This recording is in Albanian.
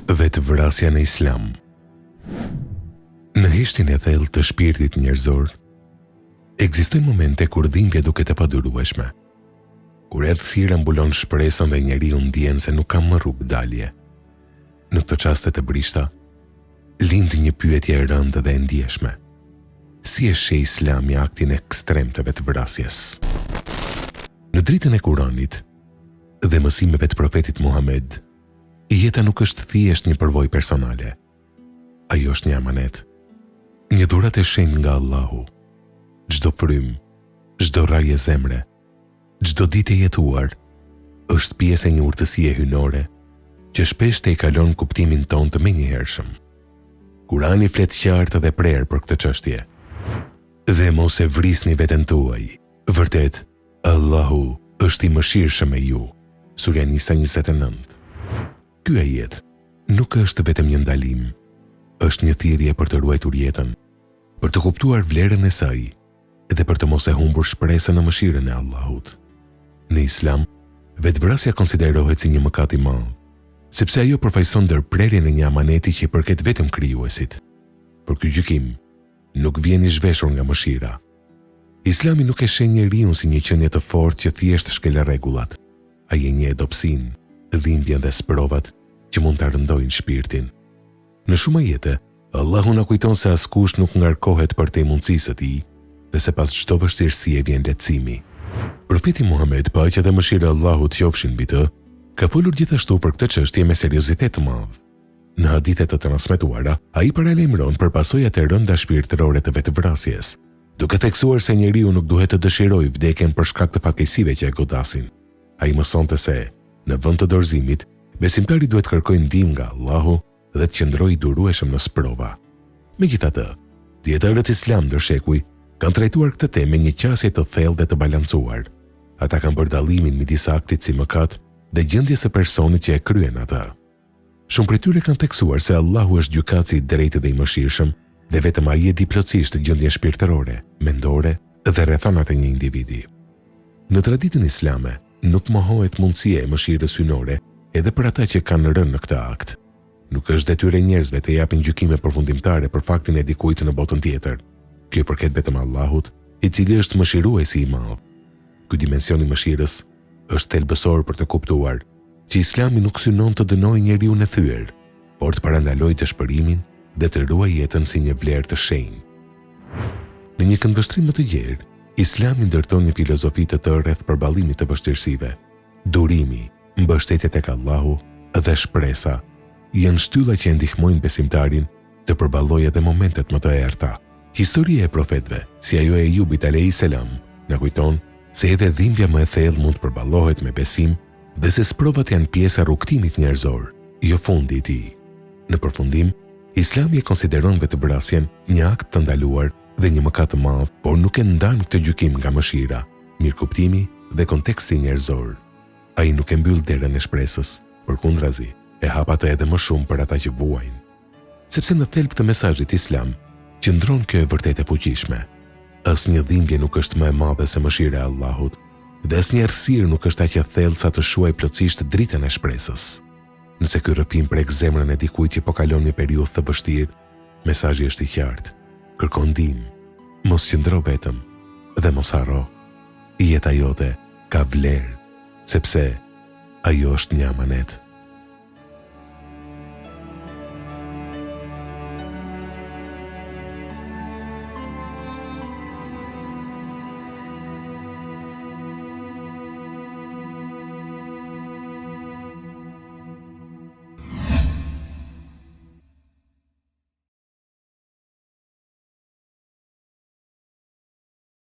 Vetvrasja në Islam. Në heshtin e thellë të shpirtit njerëzor, ekzistojnë momente kur dhimbja duket e padurueshme, kur errësira mbulon shpresën dhe njeriu ndjen se nuk ka më rrugë dalje. Në këto çaste të brishta, lind një pyetje e rëndë dhe e ndjeshme: si e sheh Islami aktin ekstrem të vetvrasjes? Në dritën e Kuranit dhe mësimeve të profetit Muhammed, jeta nuk është thjesht një përvojë personale. Ajo është një amanet, një dhuratë e shenjtë nga Allahu. Çdo frym, çdo rrajë zemre, çdo ditë e jetuar është pjesë e një urtësie hynore që shpesh te i kalon kuptimin ton të menjëhershëm. Kurani flet qartë dhe prerë për këtë çështje. Dhe mos e vrisni veten tuaj. Vërtet, Allahu është i mëshirshëm me ju. Surja Nisa 29. Ky ajet nuk është vetëm një ndalim, është një thirrje për të ruajtur jetën, për të kuptuar vlerën e saj dhe për të mos e humbur shpresën në mëshirën e Allahut. Në Islam, vetvrasja konsiderohet si një mëkat i madh, sepse ajo përfaqëson ndërprerjen e një amaneti që i përket vetëm krijuesit. Por ky gjykim nuk vjen i zhveshur nga mëshira. Islami nuk e sheh njeriun si një qenie të fortë që thjesht shkel rregullat. Ai e njeh dobësinë, dhimbjen dhe sprovat që mund të rëndojnë shpirtin. Në shumë ajete, Allahu na kujton se askush nuk ngarkohet përtej mundësisë së tij dhe se pas çdo vështirësie vjen lehtësimi. Profeti Muhammed, paqja dhe mëshira e Allahut qofshin mbi të, ka folur gjithashtu për këtë çështje me seriozitet të madh. Në hadithe të transmetuara, ai paralajmëron për pasojat e rënda shpirtërore të vetvrasjes, duke theksuar se njeriu nuk duhet të dëshirojë vdekjen për shkak të fatkeqësive që e godasin. Ai mësonte se në vend të dorëzimit, besimtari duhet kërkojë ndihmë nga Allahu dhe të qëndrojë i durueshëm në sprova. Megjithatë, dietarët islam ndër shekuj kanë trajtuar këtë temë me një qasje të thellë dhe të balancuar. Ata kanë bërë dallimin midis aktit si mëkat dhe gjendjes së personit që e kryen atë. Shumë prej tyre kanë theksuar se Allahu është gjykatësi i drejtë dhe i mëshirshëm dhe vetëm ai e di plotësisht gjendjen shpirtërore, mendore dhe rrethonat e një individi. Në traditën islame, nuk mohohet mundësia e mëshirës hynore edhe për ata që kanë rënë në këtë akt. Nuk është detyrë e njerëzve të japin gjykime përfundimtare për faktin e dikujt në botën tjetër. Kjo përket vetëm Allahut, i cili është mëshiruesi i madh. Ky dimension i mëshirës është thelbësor për të kuptuar që Islami nuk synon të dënojë njeriun e thyer, por të parandalojë dëshpërimin dhe të ruajë jetën si një vlerë të shenjtë. Në një këndvështrim më të gjerë, Islami ndërton një filozofi të tërë rreth përballimit të vështirësive. Durimi, mbështetja tek Allahu dhe shpresa janë shtylla që ndihmojnë besimtarin të përballojë edhe momentet më të errta. Historia e profetëve, si ajo e Ejubit alayhis salam, na kujton se edhe dhimbja më e thellë mund të përballohet me besim dhe se sprovat janë pjesë e rrugtimit njerëzor, jo fundi i tij. Në përfundim, Islami e konsideron vetvrasjen një akt të ndaluar dhe një mëkat të madh, por nuk e ndan këtë gjykim nga mëshira, mirëkuptimi dhe konteksti njerëzor. Ai nuk e mbyll derën e shpresës, përkundrazi, e hap atë edhe më shumë për ata që vuajnë. Sepse në thelb të mesazhit islam qëndron kjo e vërtetë e fuqishme. Asnjë dhimbje nuk është më e madhe se mëshira e Allahut, dhe asnjë errësirë nuk është aq e thellë sa të shuajë plotësisht dritën e shpresës. Nëse ky rrëfim prek zemrën e dikujt që po kalon një periudhë të vështirë, mesazhi është i qartë. Kërko ndihmë, mos qëndro vetëm dhe mos harro. Jeta jote ka vlerë, sepse ajo është një amanet.